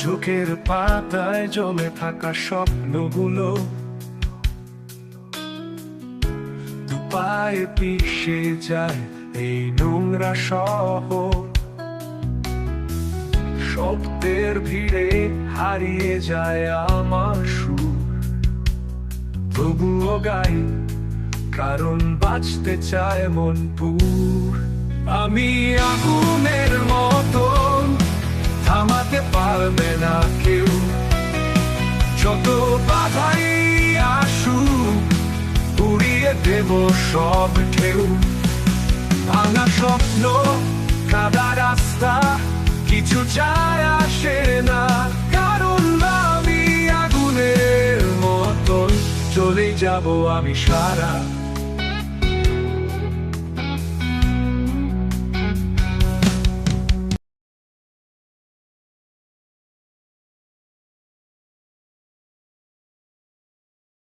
চোখের পাতায় জমে থাকা স্বপ্নগুলো দুপায়ে পিষে যায় এই নোংরা শহর। শব্দের ভিড়ে হারিয়ে যায় আমার সুর, তবুও গাই কারণ বাঁচতে চায় মন পুর। আমি আগুনের মতন, থামাতে পারবে না কেউ, যত বাধাই আসুক উড়িয়ে দেব সব ঢেউ। ভাঙা স্বপ্ন, কাদা রাস্তা, কিছু যায় আসে না, কারণ আমি আগুনের মতন চলে যাব আমি সারা